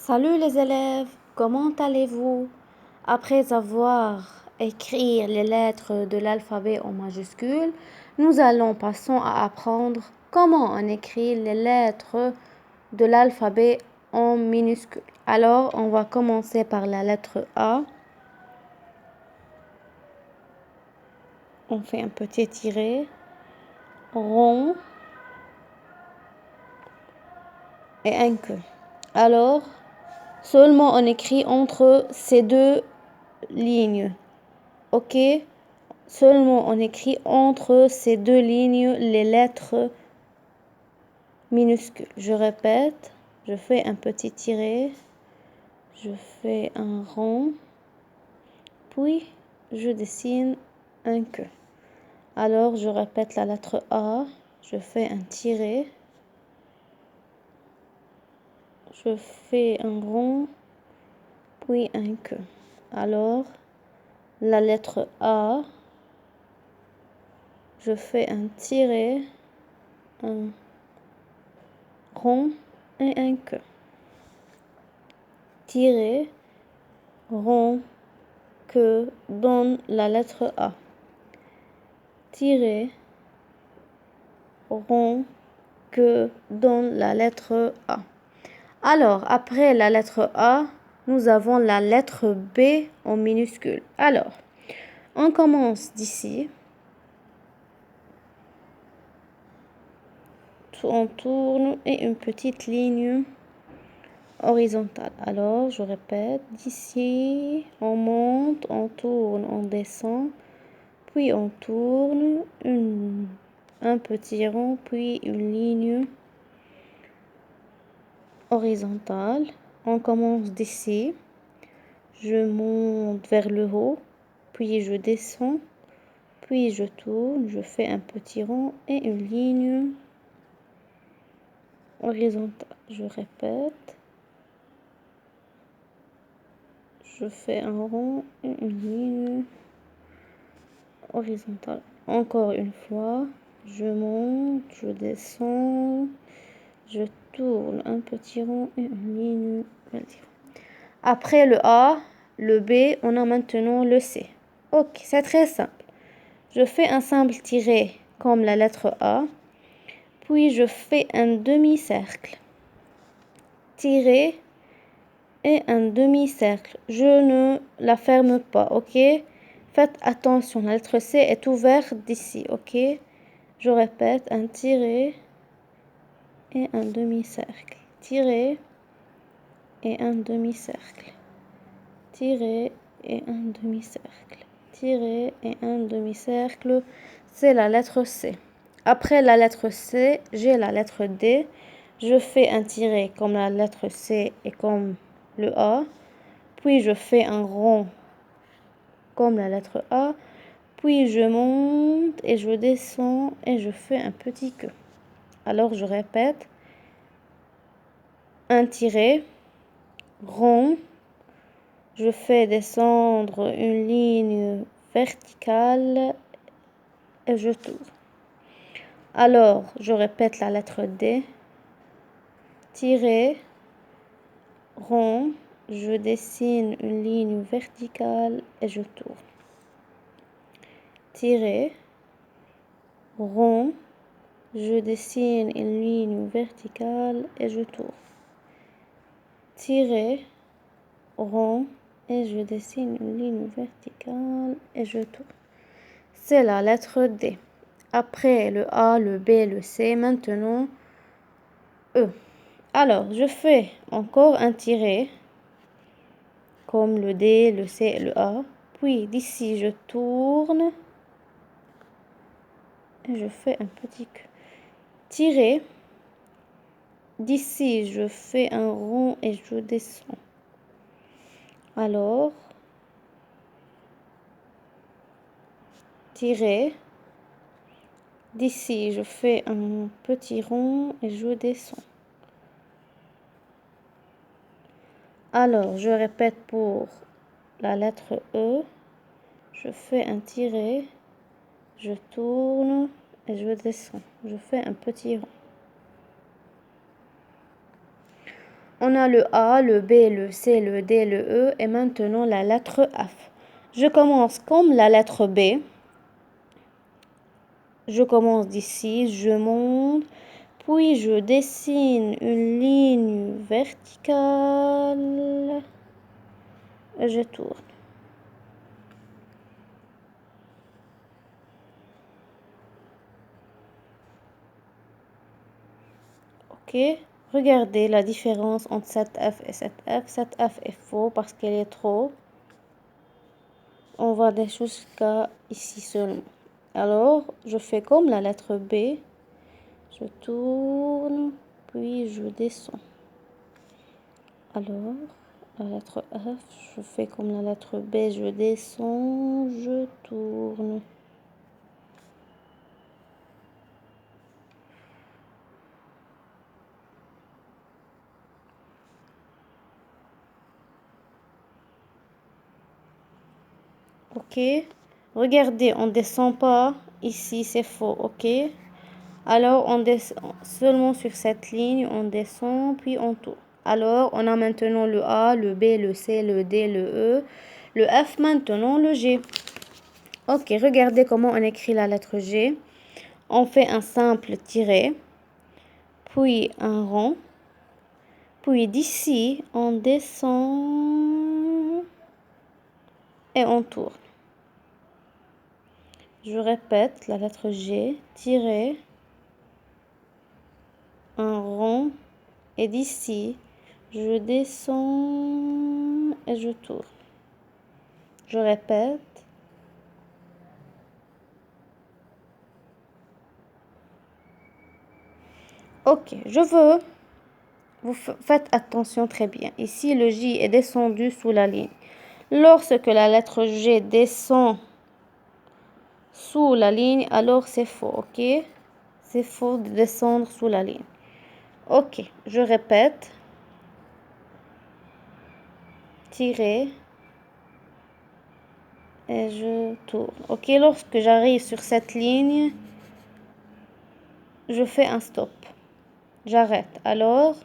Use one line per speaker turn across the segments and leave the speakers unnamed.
Salut les élèves, comment allez-vous? Après avoir écrit les lettres de l'alphabet en majuscule, nous allons passer à apprendre comment on écrit les lettres de l'alphabet en minuscule. Alors, on va commencer par la lettre A. On fait un petit tiret, rond et un queue. Alors, seulement on écrit entre ces deux lignes. Ok? Seulement on écrit entre ces deux lignes les lettres minuscules. Je répète, je fais un petit tiret, je fais un rond, puis je dessine un queue. Alors je répète la lettre A, je fais un tiret, je fais un rond, puis un queue. Alors la lettre A, je fais un tiret, un rond et un queue. Tiret, rond, queue donne la lettre A. Tiret, rond, queue donne la lettre A. Alors, après la lettre A, nous avons la lettre B en minuscule. Alors, on commence d'ici. On tourne et une petite ligne horizontale. Alors, je répète, d'ici, on monte, on tourne, on descend, puis on tourne, un petit rond, puis une ligne horizontale. On commence d'ici, je monte vers le haut, puis je descends, puis je tourne, je fais un petit rond et une ligne horizontale. Je répète, je fais un rond et une ligne horizontale. Encore une fois, je monte, je descends, je tourne un petit rond et une ligne verticale. Après le A, le B, on a maintenant le C. Ok, c'est très simple. Je fais un simple tiret comme la lettre A, puis je fais un demi-cercle. Tiret et un demi-cercle. Je ne la ferme pas, ok? Faites attention, la lettre C est ouverte d'ici, ok? Je répète, un tiret et un demi-cercle. Tiret et un demi-cercle. Tiret et un demi-cercle. Tiret et un demi-cercle. C'est la lettre C. Après la lettre C, j'ai la lettre D. Je fais un tiret comme la lettre C et comme le A. Puis je fais un rond comme la lettre A. Puis je monte et je descends et je fais un petit queue. Alors je répète. Un tiret, rond. Je fais descendre une ligne verticale et je tourne. Alors, je répète la lettre D. Tiret, rond, je dessine une ligne verticale et je tourne. Tiret, rond, je dessine une ligne verticale et je tourne. Tiret, rond, et je dessine une ligne verticale et je tourne. C'est la lettre D. Après le A, le B, le C, maintenant E. Alors, je fais encore un tiret, comme le D, le C et le A. Puis d'ici, je tourne et je fais un petit tiret. D'ici, je fais un rond et je descends. Alors, tiret. D'ici, je fais un petit rond et je descends. Alors, je répète pour la lettre E. Je fais un tiret, je tourne et je descends. Je fais un petit rond. On a le A, le B, le C, le D, le E et maintenant la lettre F. Je commence comme la lettre B. Je commence d'ici, je monte, puis je dessine une ligne verticale et je tourne. Ok, regardez la différence entre cette F et cette F. Cette F est faux parce qu'elle est trop. On va descendre jusqu'à ici seulement. Alors, je fais comme la lettre B. Je tourne, puis je descends. Alors, la lettre F, je fais comme la lettre B, je descends, je tourne. Ok, regardez, on descend pas. Ici, c'est faux, ok. Alors, on descend seulement sur cette ligne, on descend, puis on tourne. Alors, on a maintenant le A, le B, le C, le D, le E, le F, maintenant le G. Ok, regardez comment on écrit la lettre G. On fait un simple tiret, puis un rond, puis d'ici, on descend et on tourne. Je répète, la lettre G, tiret, un rond, et d'ici, je descends et je tourne. Je répète. Ok, je veux. Vous faites attention très bien. Ici, le J est descendu sous la ligne. Lorsque la lettre G descend sous la ligne, alors c'est faux, ok? C'est faux de descendre sous la ligne. Ok, je répète. Tirer. Et je tourne. Ok, lorsque j'arrive sur cette ligne, je fais un stop. J'arrête. Alors,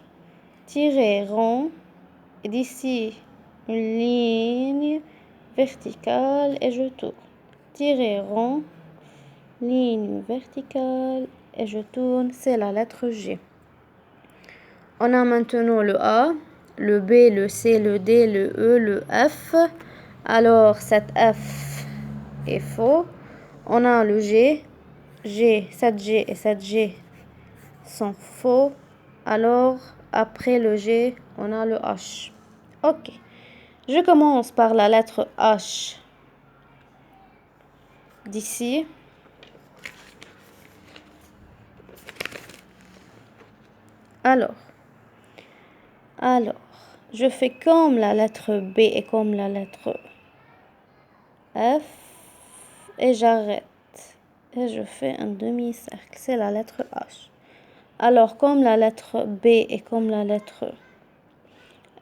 tirer rond. Et d'ici, une ligne verticale et je tourne. Tirer rond, ligne verticale et je tourne. C'est la lettre G. On a maintenant le A, le B, le C, le D, le E, le F. Alors, cette F est faux. On a le G. Cette G et cette G sont faux. Alors, après le G, on a le H. Ok. Je commence par la lettre H d'ici. Alors, je fais comme la lettre B et comme la lettre F et j'arrête. Et je fais un demi-cercle. C'est la lettre H. Alors, comme la lettre B et comme la lettre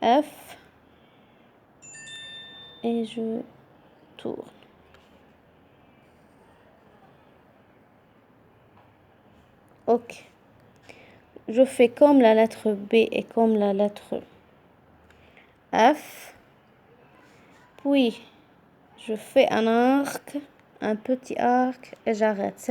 F, et je tourne. Ok. Je fais comme la lettre B et comme la lettre F. Puis, je fais un arc, un petit arc et j'arrête.